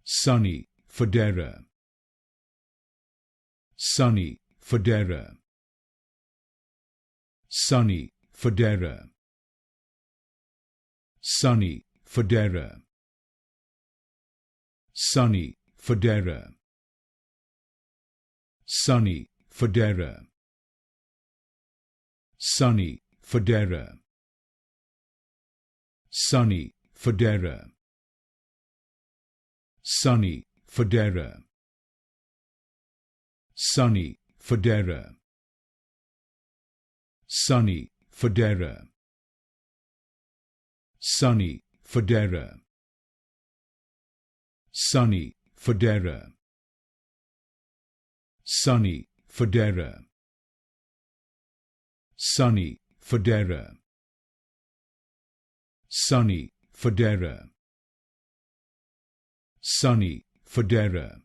Sonny Fodera, Sonny Fodera, Sonny Fodera, Sonny Fodera, Sonny Fodera, Sonny Fodera, Sonny Fodera, Sonny Fodera, Sonny Fodera, Sonny Fodera, Sonny Fodera, Sonny Fodera, Sonny Fodera, Sonny Fodera, Sonny Fodera, Sonny Fodera, Sonny Fodera,